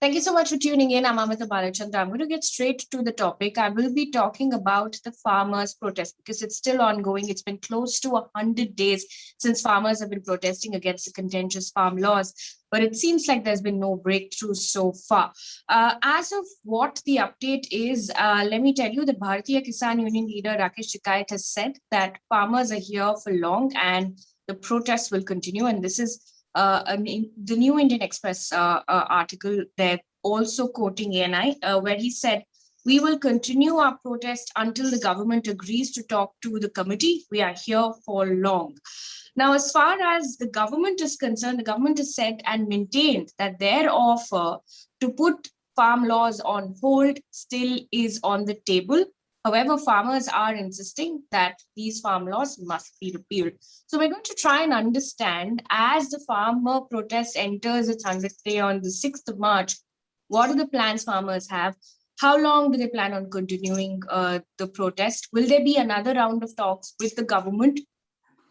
Thank you so much for tuning in. I'm Amita Balachandra. I'm going to get straight to the topic. I will be talking about the farmers' protest because it's still ongoing. It's been close to 100 days since farmers have been protesting against the contentious farm laws, but it seems like there's been no breakthrough so far. As of what the update is, let me tell you, the Bharatiya Kisan Union leader Rakesh Tikait has said that farmers are here for long and the protests will continue. And this is the New Indian Express article there, also quoting ANI, where he said, "We will continue our protest until the government agrees to talk to the committee. We are here for long." Now, as far as the government is concerned, the government has said and maintained that their offer to put farm laws on hold still is on the table. However, farmers are insisting that these farm laws must be repealed. So we're going to try and understand, as the farmer protest enters its 100th day on the 6th of March, what are the plans farmers have? How long do they plan on continuing the protest? Will there be another round of talks with the government?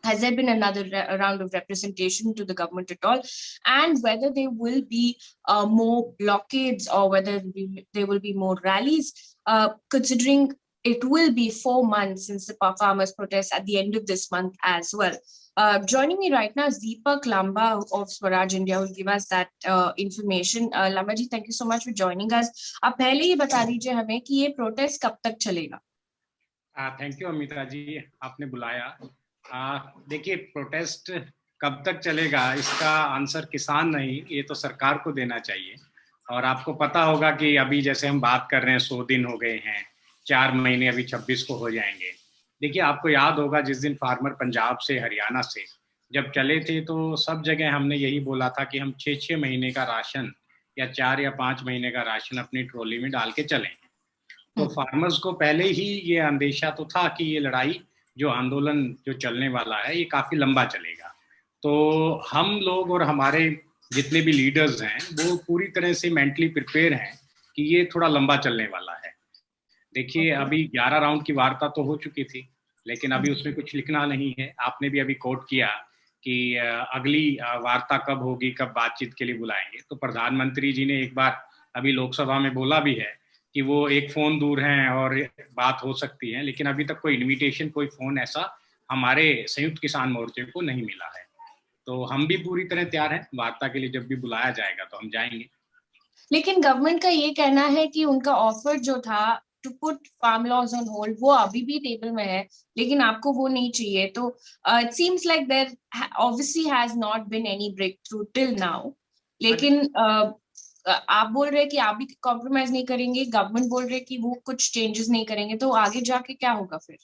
Has there been another round of representation to the government at all? And whether there will be more blockades or whether there will be more rallies, considering it will be 4 months since the farmers' protest at the end of this month as well. Joining me right now is Deepak Lamba of Swaraj India, who will give us that information. Lamba ji, thank you so much for joining us. आप पहले ही बता दीजिए हमें कि ये protest कब तक चलेगा? थैंक यू अमिता जी, आपने बुलाया। देखिए, प्रोटेस्ट कब तक चलेगा इसका आंसर किसान नहीं, ये तो सरकार को देना चाहिए। और आपको पता होगा कि अभी जैसे हम बात कर रहे हैं 100 दिन हो गए हैं, 4 महीने अभी 26 को हो जाएंगे। देखिए, आपको याद होगा जिस दिन फार्मर पंजाब से हरियाणा से जब चले थे तो सब जगह हमने यही बोला था कि हम 6-6 महीने का राशन या 4 या 5 महीने का राशन अपनी ट्रॉली में डाल के चलें। तो फार्मर्स को पहले ही ये अंदेशा तो था कि ये लड़ाई, जो आंदोलन जो चलने वाला है, ये काफी लंबा चलेगा। तो हम लोग और हमारे जितने भी लीडर्स हैं वो पूरी तरह से मेंटली प्रिपेयर हैं कि ये थोड़ा लंबा चलने वाला है। देखिए, अभी 11 राउंड की वार्ता तो हो चुकी थी, लेकिन अभी उसमें कुछ लिखना नहीं है। आपने भी अभी कोट किया कि अगली वार्ता कब होगी, कब बातचीत के लिए बुलाएंगे। तो प्रधानमंत्री जी ने एक बार अभी लोकसभा में बोला भी है कि वो एक फोन दूर हैं और बात हो सकती है, लेकिन अभी तक कोई इनविटेशन, कोई फोन ऐसा हमारे संयुक्त किसान मोर्चे को नहीं मिला है। तो हम भी पूरी तरह तैयार हैं, वार्ता के लिए जब भी बुलाया जाएगा तो हम जाएंगे। लेकिन गवर्नमेंट का ये कहना है कि उनका ऑफर जो था to put farm laws on hold वो अभी भी टेबल में है, लेकिन आपको वो नहीं चाहिए। तो it seems like there obviously has not been any breakthrough till now. लेकिन आप बोल रहे हैं कि आप भी कॉम्प्रोमाइज नहीं करेंगे, गवर्नमेंट बोल रहे हैं कि वो कुछ चेंजेस नहीं करेंगे, तो आगे जाके क्या होगा फिर?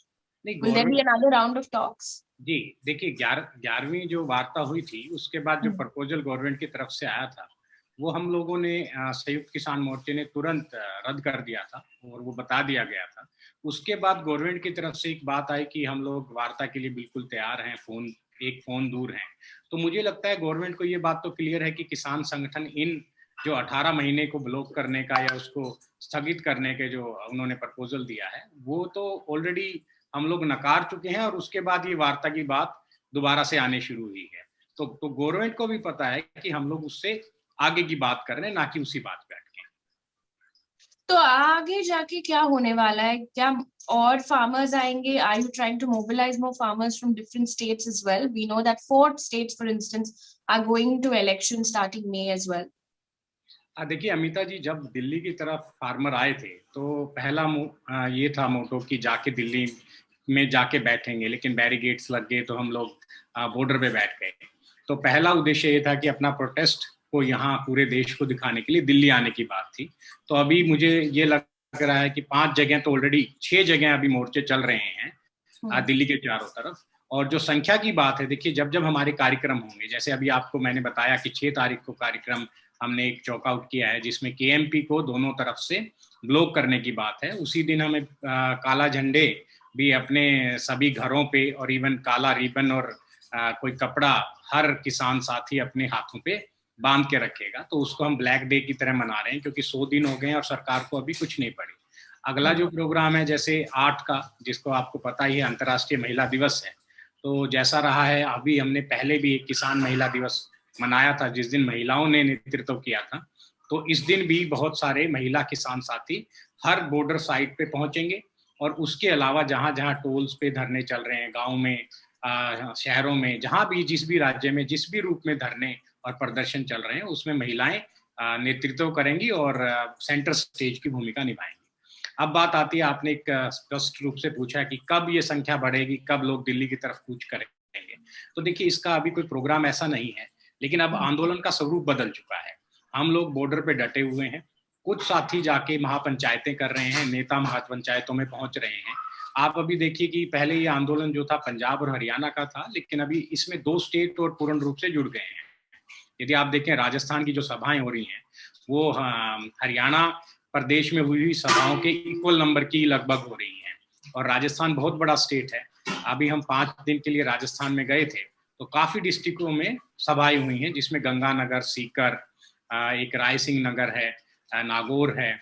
Will there be another round of talks? जी, देखिए, 11वीं जो वार्ता हुई थी उसके बाद जो प्रपोजल गवर्नमेंट की तरफ से आया था वो हम लोगों ने संयुक्त किसान मोर्चे ने तुरंत रद्द कर दिया था और वो बता दिया गया था। उसके बाद गवर्नमेंट की तरफ से एक बात आई कि हम लोग वार्ता के लिए बिल्कुल तैयार हैं, एक फोन दूर हैं। तो मुझे लगता है गवर्नमेंट को ये बात तो क्लियर है कि किसान संगठन इन जो 18 महीने को ब्लॉक करने का या उसको स्थगित करने के जो उन्होंने प्रपोजल दिया है वो तो ऑलरेडी हम लोग नकार चुके हैं और उसके बाद ये वार्ता की बात दोबारा से आने शुरू हुई है। तो गवर्नमेंट को भी पता है कि हम लोग उससे आगे की बात कर रहे हैं, ना कि उसी बात पे अटके। तो आगे जाके क्या होने वाला है? क्या और फार्मर्स आएंगे? Are you trying to mobilize more farmers from different states as well? We know that 4 states for instance are going to election starting May as well. देखिए अमिता जी, जब दिल्ली की तरफ फार्मर आए थे तो पहला ये था मोटो कि जाके दिल्ली में जाके बैठेंगे, लेकिन बैरिकेड्स लग गए तो हम लोग बॉर्डर पे बैठ गए। तो पहला उद्देश्य ये था कि अपना प्रोटेस्ट को यहाँ पूरे देश को दिखाने के लिए दिल्ली आने की बात थी। तो अभी मुझे ये लग रहा है कि 5 जगह तो ऑलरेडी 6 जगह अभी मोर्चे चल रहे हैं दिल्ली के चारों तरफ। और जो संख्या की बात है, देखिए जब जब हमारे कार्यक्रम होंगे, जैसे अभी आपको मैंने बताया कि 6 तारीख को कार्यक्रम हमने एक चॉकआउट किया है जिसमें केएमपी को दोनों तरफ से ब्लॉक करने की बात है। उसी दिन हमें काला झंडे भी अपने सभी घरों पे और इवन काला रिबन और कोई कपड़ा हर किसान साथी अपने हाथों पे बांध के रखेगा। तो उसको हम ब्लैक डे की तरह मना रहे हैं क्योंकि 100 दिन हो गए हैं और सरकार को अभी कुछ नहीं पड़ी। अगला जो प्रोग्राम है जैसे 8 का, जिसको आपको पता ही है अंतर्राष्ट्रीय महिला दिवस है, तो जैसा रहा है अभी हमने पहले भी एक किसान महिला दिवस मनाया था जिस दिन महिलाओं ने नेतृत्व किया था। तो इस दिन भी बहुत सारे महिला किसान साथी हर बॉर्डर साइट पे पहुंचेंगे, और उसके अलावा जहां जहां टोल्स पे धरने चल रहे हैं, गाँव में, शहरों में, जहां भी, जिस भी राज्य में, जिस भी रूप में धरने और प्रदर्शन चल रहे हैं, उसमें महिलाएं नेतृत्व करेंगी और सेंटर स्टेज की भूमिका निभाएंगी। अब बात आती है, आपने एक स्पष्ट रूप से पूछा कि कब ये संख्या बढ़ेगी, कब लोग दिल्ली की तरफ कूच करेंगे। तो देखिए, इसका अभी कोई प्रोग्राम ऐसा नहीं है, लेकिन अब आंदोलन का स्वरूप बदल चुका है। हम लोग बॉर्डर पे डटे हुए हैं, कुछ साथी जाके महापंचायतें कर रहे हैं, नेता महापंचायतों में पहुंच रहे हैं। आप अभी देखिए कि पहले ये आंदोलन जो था पंजाब और हरियाणा का था, लेकिन अभी इसमें 2 स्टेट और पूर्ण रूप से जुड़ गए हैं। यदि आप देखें, राजस्थान की जो सभाएं हो रही हैं, वो हरियाणा प्रदेश में हुई सभाओं के इक्वल नंबर की लगभग हो रही हैं, और राजस्थान बहुत बड़ा स्टेट है। अभी हम 5 दिन के लिए राजस्थान में गए थे, तो काफी डिस्ट्रिक्टों में सभाएं हुई हैं, जिसमें गंगानगर, सीकर, एक राय सिंह नगर है, नागौर है,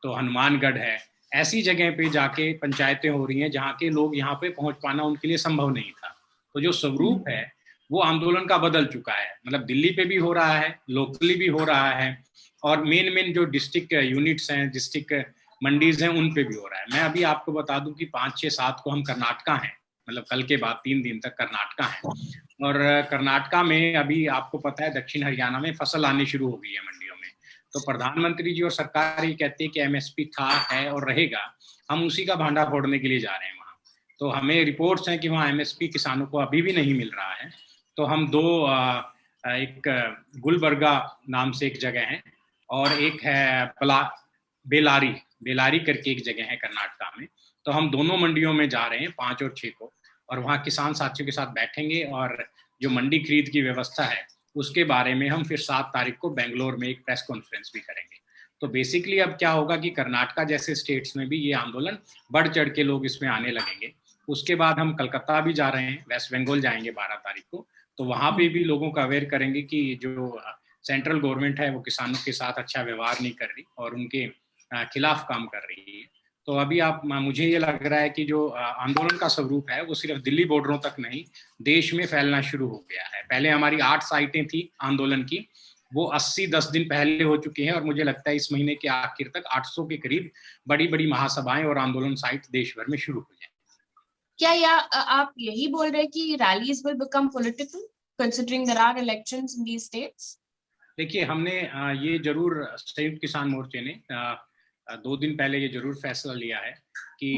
तो हनुमानगढ़ है। ऐसी जगह पे जाके पंचायतें हो रही हैं जहाँ के लोग यहाँ पे पहुंच पाना उनके लिए संभव नहीं था। तो जो स्वरूप है वो आंदोलन का बदल चुका है, मतलब दिल्ली पे भी हो रहा है, लोकली भी हो रहा है, और मेन जो डिस्ट्रिक्ट यूनिट्स हैं, डिस्ट्रिक्ट मंडीज हैं, उन पे भी हो रहा है। मैं अभी आपको बता दूं कि 5, 6, 7 को हम कर्नाटका हैं, मतलब कल के बाद 3 दिन तक कर्नाटका है, और कर्नाटका में अभी आपको पता है दक्षिण हरियाणा में फसल आनी शुरू हो गई है मंडियों में। तो प्रधानमंत्री जी और सरकार ये कहते हैं कि एमएसपी था, है और रहेगा, हम उसी का भांडा फोड़ने के लिए जा रहे हैं वहाँ। तो हमें रिपोर्ट्स हैं कि वहाँ एमएसपी किसानों को अभी भी नहीं मिल रहा है। तो हम एक गुलबर्गा नाम से एक जगह है, और एक है बेलारी बेलारी करके एक जगह है कर्नाटका में। तो हम दोनों मंडियों में जा रहे हैं 5 और 6 को, और वहाँ किसान साथियों के साथ बैठेंगे, और जो मंडी खरीद की व्यवस्था है उसके बारे में हम फिर 7 तारीख को बेंगलोर में एक प्रेस कॉन्फ्रेंस भी करेंगे। तो बेसिकली अब क्या होगा कि कर्नाटका जैसे स्टेट्स में भी ये आंदोलन बढ़ चढ़ के लोग इसमें आने लगेंगे। उसके बाद हम कलकत्ता भी जा रहे हैं, वेस्ट बंगाल जाएंगे 12 तारीख को, तो वहाँ पे भी लोगों को अवेयर करेंगे कि जो सेंट्रल गवर्नमेंट है वो किसानों के साथ अच्छा व्यवहार नहीं कर रही और उनके खिलाफ काम कर रही है। तो अभी मुझे ये लग रहा है कि जो आंदोलन का स्वरूप है वो सिर्फ दिल्ली बॉर्डरों तक नहीं, देश में फैलना शुरू हो गया है। पहले हमारी 8 साइटें थी आंदोलन की, वो 10 दिन पहले हो चुकी हैं, और मुझे लगता है इस महीने के आखिर तक 800 के करीब बड़ी बड़ी महासभाएं और आंदोलन साइट देश भर में शुरू हो जाए। क्या आप यही बोल रहे हैं कि rallies will become political considering there are elections in these states? देखिए, हमने ये जरूर, संयुक्त किसान मोर्चे ने 2 दिन पहले ये जरूर फैसला लिया है कि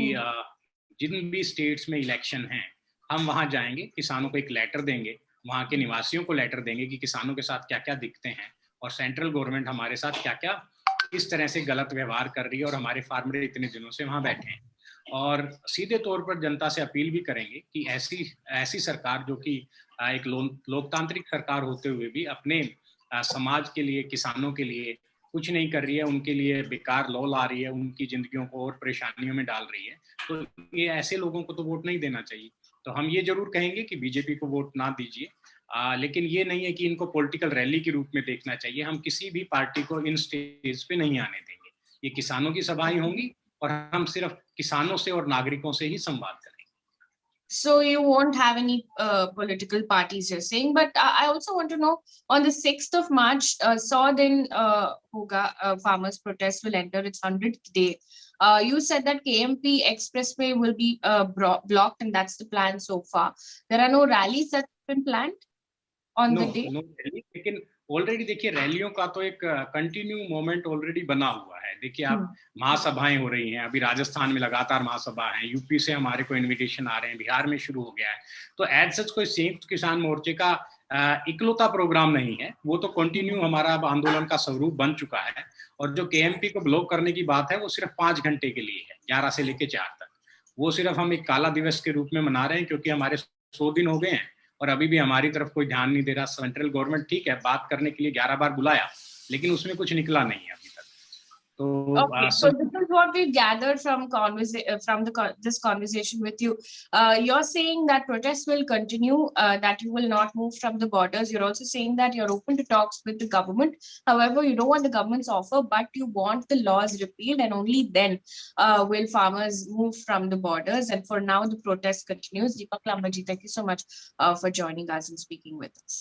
जिन भी स्टेट्स में इलेक्शन हैं, हम वहां जाएंगे, किसानों को एक लेटर देंगे, वहां के निवासियों को लेटर देंगे कि किसानों के साथ क्या क्या दिक्कतें हैं, और सेंट्रल गवर्नमेंट हमारे साथ क्या क्या किस तरह से गलत व्यवहार कर रही है, और हमारे फार्मर इतने दिनों से वहां बैठे हैं। और सीधे तौर पर जनता से अपील भी करेंगे कि ऐसी सरकार जो कि एक लोकतांत्रिक सरकार होते हुए भी अपने समाज के लिए, किसानों के लिए कुछ नहीं कर रही है, उनके लिए बेकार लॉ ला रही है, उनकी जिंदगियों को और परेशानियों में डाल रही है, तो ये ऐसे लोगों को तो वोट नहीं देना चाहिए। तो हम ये जरूर कहेंगे कि बीजेपी को वोट ना दीजिए, लेकिन ये नहीं है कि इनको पॉलिटिकल रैली के रूप में देखना चाहिए। हम किसी भी पार्टी को इन स्टेज पे नहीं आने देंगे, ये किसानों की सभाएं होंगी, और हम सिर्फ किसानों से और नागरिकों से ही संवाद करेंगे। So you won't have any political parties, you're saying, but I also want to know, on the 6th of March, saw then hoga farmers protest will enter its 100th day. You said that KMP Expressway will be blocked, and that's the plan so far. There are no rallies that have been planned on the day? No rally, लेकिन already देखिए रैलियों का तो एक continue moment already बना हुआ है। देखिए, आप महासभाएं हो रही हैं, अभी राजस्थान में लगातार महासभा है, यूपी से हमारे को इनविटेशन आ रहे हैं, बिहार में शुरू हो गया है। तो एज सच कोई संयुक्त किसान मोर्चे का इकलौता प्रोग्राम नहीं है, वो तो कंटिन्यू हमारा अब आंदोलन का स्वरूप बन चुका है। और जो केएमपी को ब्लॉक करने की बात है वो सिर्फ 5 घंटे के लिए है, 11 से लेकर 4 तक। वो सिर्फ हम एक काला दिवस के रूप में मना रहे हैं, क्योंकि हमारे 100 दिन हो गए हैं और अभी भी हमारी तरफ कोई ध्यान नहीं दे रहा। सेंट्रल गवर्नमेंट ठीक है, बात करने के लिए 11 बार बुलाया, लेकिन उसमें कुछ निकला नहीं है अभी तक। तो so this is what we gathered from this conversation with you. You're saying that protests will continue, that you will not move from the borders. You're also saying that you're open to talks with the government. However, you don't want the government's offer, but you want the laws repealed, and only then will farmers move from the borders. And for now, the protest continues. Deepak Lambaji, thank you so much for joining us and speaking with us.